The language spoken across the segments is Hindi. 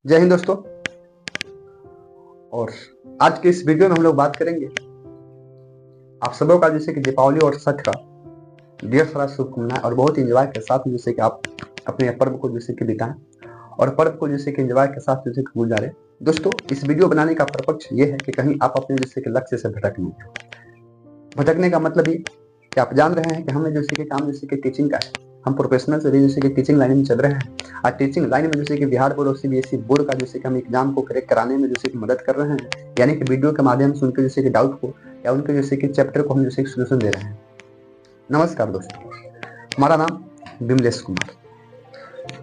जय हिंद दोस्तों। और आज के इस वीडियो में हम लोग बात करेंगे आप सबों का जैसे कि दीपावली और छठ का ढेर सारा शुभकामनाएं और बहुत इंजॉय के साथ जैसे कि आप अपने पर्व को जैसे कि बिताएं और पर्व को जैसे कि इंजॉय के साथ जैसे कि गुजारें। दोस्तों, इस वीडियो बनाने का पर्पक्ष ये है कि कहीं आप अपने जैसे कि लक्ष्य से भटक नहीं जाओ। भटकने का मतलब ये कि आप जान रहे हैं कि हमें जैसे कि काम जैसे कि टीचिंग का है, हम प्रोफेशनल से जैसे कि टीचिंग लाइन में चल रहे हैं और टीचिंग लाइन में जैसे कि बिहार बोर्ड और सीबीएसई बोर्ड का जैसे कि हम एग्जाम को क्रैक कराने में जैसे कि मदद कर रहे हैं, यानी कि वीडियो के माध्यम से उनके जैसे कि डाउट को या उनके जैसे कि चैप्टर को हम जैसे कि सोल्यूशन दे रहे हैं। नमस्कार दोस्तों, हमारा नाम विमलेश कुमार।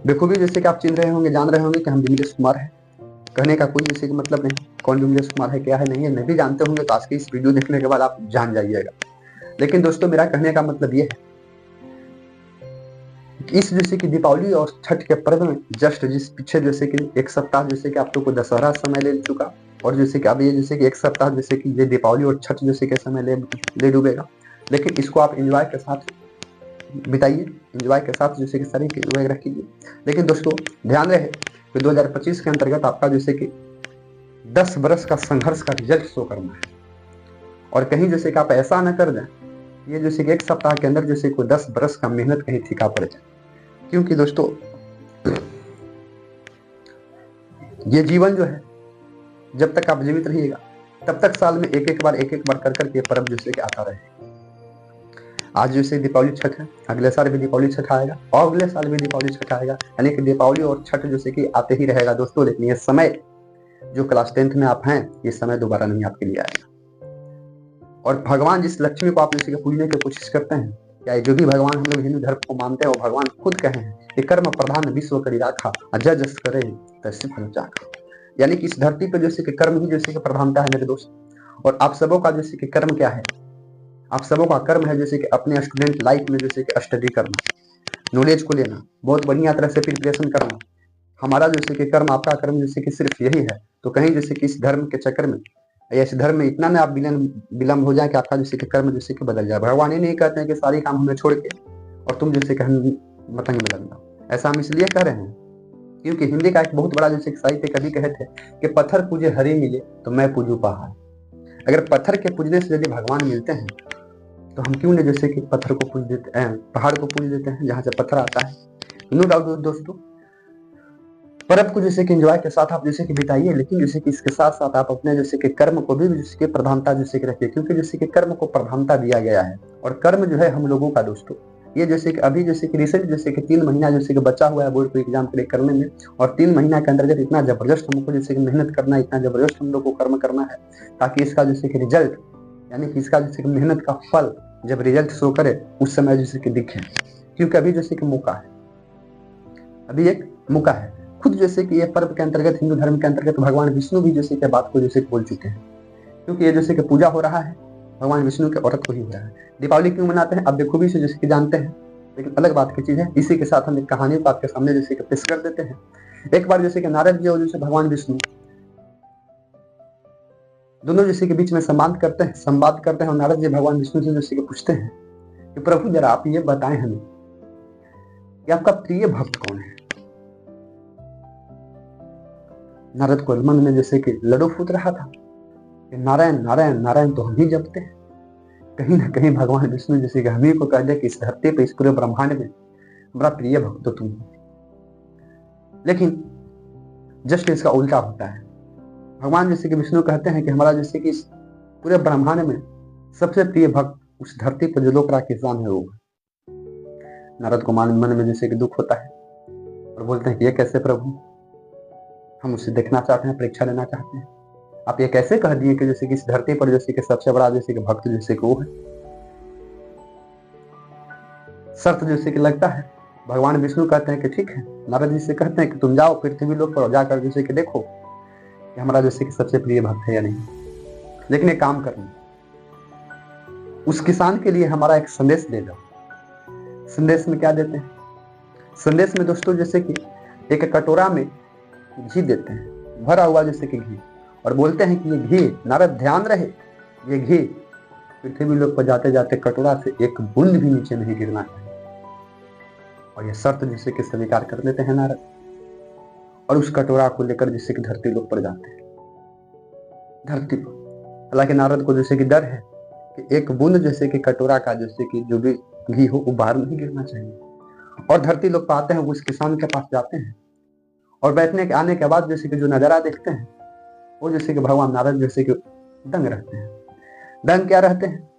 बखूबी जैसे कि आप चिन्ह रहे होंगे, जान रहे होंगे कि हम विमलेश कुमार हैं। कहने का कोई जैसे कि मतलब नहीं, कौन विमलेश कुमार है, क्या है, नहीं है, नहीं जानते होंगे तो आज की इस वीडियो देखने के बाद आप जान जाइएगा। लेकिन दोस्तों, मेरा कहने का मतलब ये है इस जैसे कि दीपावली और छठ के पर्व में जस्ट जिस पीछे जैसे कि एक सप्ताह जैसे कि आप लोग को दशहरा समय ले चुका और जैसे कि अब ये जैसे कि एक सप्ताह जैसे कि ये दीपावली और छठ जैसे के समय ले डूबेगा। लेकिन इसको आप एंजॉय के साथ बिताइए, एंजॉय के साथ जैसे कि सारी वगैरह कीजिए। लेकिन दोस्तों, ध्यान रहे कि 2025 के अंतर्गत आपका जैसे कि 10 बरस का संघर्ष का रिजल्ट शो करना है और कहीं जैसे कि आप ऐसा न कर दें ये जैसे कि एक सप्ताह के अंदर जैसे कोई 10 बरस का मेहनत कहीं फीका पड़ जाए। क्योंकि दोस्तों, ये जीवन जो है, जब तक आप जीवित रहिएगा तब तक साल में एक एक बार कर करके पर्व जैसे कि आता रहे। आज जैसे दीपावली छठ है, अगले साल भी दीपावली छठ आएगा और अगले साल भी दीपावली छठ आएगा, यानी कि दीपावली और छठ जैसे कि आते ही रहेगा दोस्तों। लेकिन ये समय जो क्लास 10th में आप हैं, ये समय दोबारा नहीं आपके लिए आएगा। और भगवान जिस लक्ष्मी को आप जैसे कि पूजने की कोशिश करते हैं, या जो भी भगवान हम लोग हिंदू धर्म को मानते हैं, वो भगवान खुद कहे हैं कि कर्म प्रधान विश्व करी राखा अजय जस करे तैसे फल चाखा। यानी कि इस धरती पर जैसे कि कर्म ही जैसे कि प्रधानता है मेरे दोस्त। और आप सबों का जैसे कि कर्म क्या है, आप सबों का कर्म है जैसे कि अपने स्टूडेंट लाइफ में जैसे कि स्टडी करना, नॉलेज को लेना, बहुत बढ़िया तरह से प्रिपरेशन करना। हमारा जैसे कि कर्म, आपका कर्म जैसे कि सिर्फ यही है। तो कहीं जैसे कि इस धर्म के चक्कर में या इस धर्म में इतना में आप विलम्ब हो जाए कि आपका जैसे कि कर्म जैसे कि बदल जाए। भगवान ये नहीं कहते हैं कि सारी काम हमें छोड़ के और तुम जैसे कि हम मतंग में लग जाओ। ऐसा हम इसलिए कह रहे हैं क्योंकि हिंदी का एक बहुत बड़ा जैसे साहित्य कवि कहे थे कि पत्थर पूजे हरि मिले तो मैं पूजू पहाड़। अगर पत्थर के पूजने से यदि भगवान मिलते हैं तो हम क्यों नहीं जैसे कि पत्थर को पूज देते हैं, पहाड़ को पूज देते हैं जहां से पत्थर आता है। नो डाउट दोस्तों, पर्व को जैसे कि एंजॉय के साथ आप जैसे कि बिताइए, लेकिन जैसे कि इसके साथ साथ आप अपने जैसे कि कर्म को भी जैसे कि प्रधानता जैसे कि रखिए, क्योंकि जैसे कि कर्म को प्रधानता दिया गया है। और कर्म जो है हम लोगों का दोस्तों, ये जैसे कि अभी जैसे कि रिसेंट जैसे कि 3 महीना जैसे कि बचा हुआ है बोर्ड को एग्जाम क्लियर करने में, और 3 महीना के अंतर्गत इतना जबरदस्त हमको जैसे कि मेहनत करना है, इतना जबरदस्त हम लोग को कर्म करना है ताकि इसका जैसे कि रिजल्ट, यानी कि इसका जैसे कि मेहनत का फल जब रिजल्ट शो करे उस समय जैसे कि दिखे। क्योंकि अभी जैसे कि मौका है, अभी एक मौका है। खुद जैसे कि ये पर्व के अंतर्गत, हिंदू धर्म के अंतर्गत भगवान विष्णु भी जैसे कि बात को जैसे बोल चुके हैं, क्योंकि ये जैसे कि पूजा हो रहा है भगवान विष्णु के औरत को ही हो रहा है। दीपावली क्यों मनाते हैं अब बखूबी से जैसे कि जानते हैं, लेकिन अलग बात की चीज है। इसी के साथ हम एक कहानी को आपके सामने जैसे कि पेश कर देते हैं। एक बार जैसे कि नारद जी और जैसे भगवान विष्णु दोनों जैसे के बीच में संवाद करते हैं और नारद जी भगवान विष्णु से जैसे कि पूछते हैं कि प्रभु जरा आप ये बताएं हमें कि आपका प्रिय भक्त कौन है। नारद को मन में जैसे कि लड्डू फूट रहा था कि नारायण नारायण नारायण तो हम ही जपते हैं, कहीं ना कहीं भगवान विष्णु जैसे कि हम ही को कह दे कि इस धरती पे, इस पूरे ब्रह्मांड में हमारा प्रिय भक्त तो तुम हो। लेकिन जस्ट इसका उल्टा होता है। भगवान जैसे कि विष्णु कहते हैं कि हमारा जैसे कि इस पूरे ब्रह्मांड में सबसे प्रिय भक्त उस धरती पर जो लोकरा किसान है वो। नारद को मन में जैसे कि दुख होता है और बोलते हैं कि ये कैसे प्रभु, हम उसे देखना चाहते हैं, परीक्षा लेना चाहते हैं। आप ये कैसे कह दिए कि जैसे कि इस धरती पर जैसे कि सबसे बड़ा जैसे कि भक्त जैसे कि वो है। शर्त जैसे कि लगता है। भगवान विष्णु कहते हैं कि ठीक है। नारद जी से कहते हैं कि तुम जाओ पृथ्वी लोक पर जाकर जैसे कि देखो कि हमारा जैसे कि सबसे प्रिय भक्त है या नहीं। लेकिन एक काम करना, उस किसान के लिए हमारा एक संदेश दे दो। संदेश में क्या देते हैं? संदेश में दोस्तों जैसे कि एक कटोरा में घी देते हैं, भरा हुआ जैसे कि घी, और बोलते हैं कि ये घी, नारद ध्यान रहे, ये घी पृथ्वी लोक पर जाते जाते कटोरा से एक बूंद भी नीचे नहीं गिरना चाहिए। और ये शर्त जैसे कि स्वीकार कर लेते हैं नारद। और उस कटोरा को लेकर जैसे कि धरती लोग पर जाते हैं, धरती पर। हालांकि नारद को जैसे कि डर है कि एक बूंद जैसे कि कटोरा का जैसे कि जो भी घी हो वो बाहर नहीं गिरना चाहिए। और धरती लोग पर आते हैं, उस किसान के पास जाते हैं और बैठने के आने के बाद जैसे कि जो नजारा देखते हैं वो जैसे कि भगवान नारद जैसे कि दंग रहते हैं। दंग क्या रहते हैं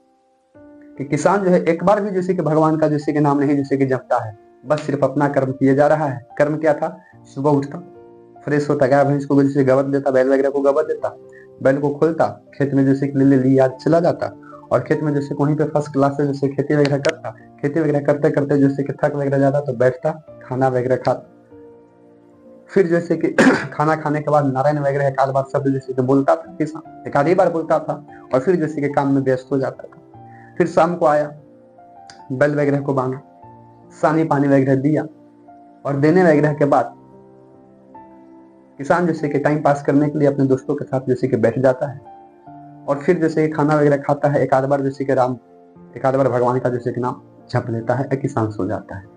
कि किसान जो है एक बार भी जैसे कि भगवान का जैसे कि नाम नहीं जैसे कि जपता है, बस सिर्फ अपना कर्म किए जा रहा है। कर्म क्या था? सुबह उठता, फ्रेश होता, गाय भैंस को जैसे गोबर देता, बैल वगैरह को गोबर देता, बैल को खोलता, खेत में जैसे कि ले लिया चला जाता और खेत में जैसे वहीं पे फर्स्ट क्लास से जैसे खेती वगैरह करता। खेती वगैरह करते करते जैसे कि थक वगैरह जाता तो बैठता, खाना वगैरह खाता, फिर जैसे कि खाना खाने के बाद नारायण वगैरह एक आध बार शब्द जैसे कि बोलता था, किसान एक आधी बार बोलता था और फिर जैसे कि काम में व्यस्त हो जाता था। फिर शाम को आया, बैल वगैरह को बांधा, सानी पानी वगैरह दिया और देने वगैरह के बाद किसान जैसे कि टाइम पास करने के लिए अपने दोस्तों के साथ जैसे कि बैठ जाता है और फिर जैसे खाना वगैरह खाता है, एक आध बार जैसे कि एक आध बार भगवान का जैसे कि नाम जप लेता है, किसान सो जाता है।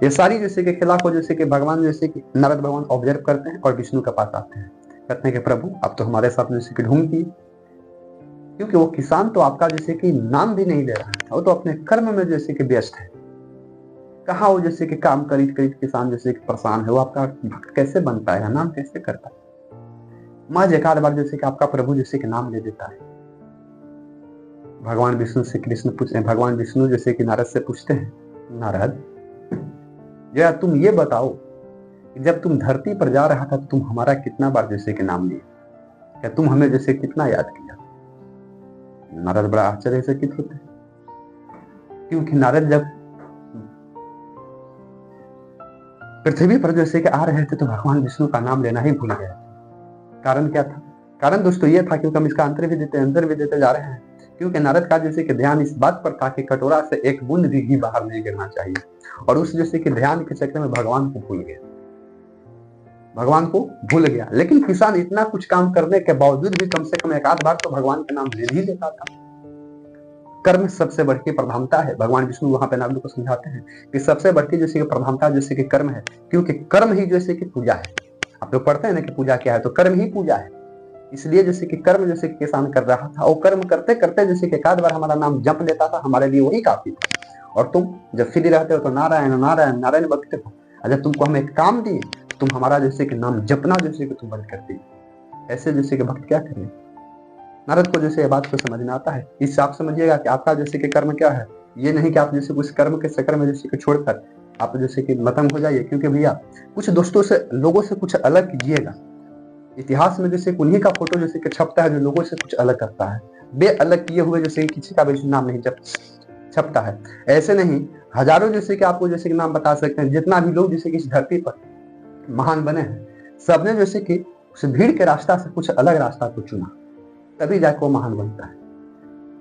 ये सारी जैसे कि खिला को जैसे कि भगवान जैसे कि नारद भगवान ऑब्जर्व करते हैं और विष्णु के पास आते हैं, कहते हैं कि प्रभु अब तो हमारे साथ जैसे कि ढूंढ की, क्योंकि वो किसान तो आपका जैसे कि नाम भी नहीं ले रहा था, वो तो अपने कर्म में जैसे कि व्यस्त है। कहा वो जैसे कि काम करीब करीब किसान जैसे कि परेशान है, वो आपका भक्त कैसे बन पाएगा, नाम कैसे कर पाएगा। माँ एक आध बार जैसे कि आपका प्रभु जैसे कि नाम ले देता है। भगवान विष्णु से कृष्ण पूछते हैं, भगवान विष्णु जैसे कि नारद से पूछते हैं, नारद जरा तुम ये बताओ कि जब तुम धरती पर जा रहा था तो तुम हमारा कितना बार जैसे कि नाम लिए, क्या तुम हमें जैसे कितना याद किया। नारद बड़ा आश्चर्य से चकित होते हैं, क्योंकि नारद जब पृथ्वी पर जैसे कि आ रहे थे तो भगवान विष्णु का नाम लेना ही भूल गए थे। कारण क्या था? कारण दोस्तों ये था, क्योंकि हम इसका अंतर भी देते जा रहे हैं, क्योंकि नारद का जैसे कि ध्यान इस बात पर था कि कटोरा से एक बूंद भी घी बाहर नहीं गिरना चाहिए, और उस जैसे कि ध्यान के चक्कर में भगवान को भूल गया, भगवान को भूल गया। लेकिन किसान इतना कुछ काम करने के बावजूद भी कम से कम एक आध बार तो भगवान का नाम ले ही लेता था। कर्म सबसे बढ़ के प्रधानता है। भगवान विष्णु वहां पे नारद को समझाते हैं कि सबसे बढ़ती जैसे कि प्रधानता जैसे कि कर्म है, क्योंकि कर्म ही जैसे कि पूजा है। आप लोग पढ़ते हैं ना कि पूजा क्या है, तो कर्म ही पूजा है। इसलिए जैसे कि कर्म जैसे कि किसान कर रहा था, और कर्म करते करते जैसे कि एक आध बार हमारा नाम जप लेता था, हमारे लिए वही काफी था। और तुम जब फ्री रहते हो तो नारायण नारायण नारायण बकते हो, जब तुमको हम एक काम दिए तुम हमारा जैसे कि नाम जपना जैसे कि तुम बंद कर दी। ऐसे जैसे कि भक्त क्या करें। नारद को जैसे ये बात को समझ में आता है। इससे आप समझिएगा कि आपका जैसे कि कर्म क्या है। ये नहीं कि आप जैसे उस कर्म के चक्कर में जैसे कि छोड़कर आप जैसे कि मतंग हो जाइए, क्योंकि भैया कुछ दोस्तों से लोगों से कुछ अलग कीजिएगा। इतिहास में जैसे उन्हीं का फोटो जैसे कि छपता है जो लोगों से कुछ अलग करता है। बे अलग किए हुए जैसे किसी का भी नाम नहीं छपता है। ऐसे नहीं, हजारों जैसे कि आपको जैसे कि नाम बता सकते हैं। जितना भी लोग जैसे कि इस धरती पर महान बने हैं, सबने जैसे कि उस भीड़ के रास्ता से कुछ अलग रास्ता को चुना, तभी जाकर वो महान बनता है।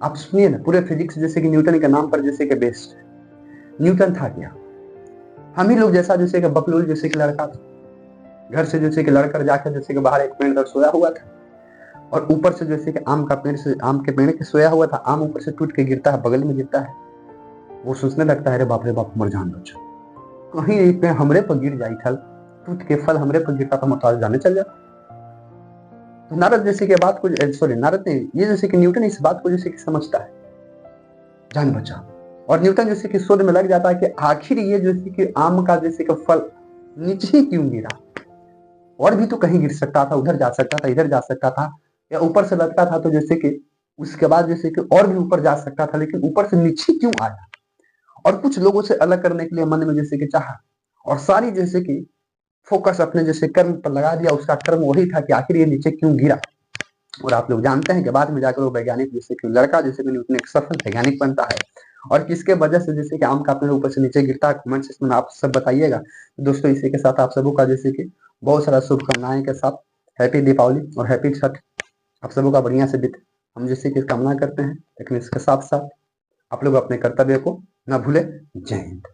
आप सुनिए ना, पूरे फिजिक्स जैसे कि न्यूटन के नाम पर जैसे कि बेस्ड है। न्यूटन था क्या? हम ही लोग जैसा जैसे कि बकलोल जैसे कि लड़का था, घर से जैसे कि लड़कर जाकर जैसे कि बाहर एक पेड़ पर सोया हुआ था, और ऊपर से जैसे कि आम के पेड़ के सोया हुआ था, आम ऊपर से टूट के गिरता है, बगल में गिरता है। वो सोचने लगता है, अरे बाप रे बाप, मर जान बचा, कहीं ये पेड़ हमरे पर गिर जाई, फल टूट के फल हमरे पर गिरता तो हम तो जाने चल जाता। तो नारद जैसे कि बात को नारद ने ये जैसे कि न्यूटन इस बात को जैसे कि समझता है, जान बचा। और न्यूटन जैसे कि शोध में लग जाता है कि आखिर ये जैसे कि आम का जैसे कि फल नीचे ही क्यों गिरा, और भी तो कहीं गिर सकता था, उधर जा सकता था, इधर जा सकता था, या ऊपर से लगता था तो जैसे कि उसके बाद जैसे कि और भी ऊपर जा सकता था, लेकिन ऊपर से नीचे क्यों आया। और कुछ लोगों से अलग करने के लिए मन में जैसे कि चाहा, और सारी जैसे कि फोकस अपने जैसे कर्म पर लगा दिया। उसका कर्म वही था कि आखिर ये नीचे क्यों गिरा। और आप लोग जानते हैं कि बाद में जाकर वो वैज्ञानिक जैसे कि लड़का जैसे कि न्यूटन एक सफल वैज्ञानिक बनता है, और किसके वजह से जैसे कि आम का पेड़ ऊपर से नीचे गिरता है, कमेंट सेक्शन में आप सब बताइएगा। दोस्तों इसी के साथ आप सबों का जैसे कि बहुत सारा शुभकामनाएं के साथ हैप्पी दीपावली और हैप्पी छठ आप सबों का बढ़िया से बीते, हम जैसे कि कामना करते हैं। लेकिन इसके साथ साथ आप लोग अपने कर्तव्य को न भूले। जय हिंद।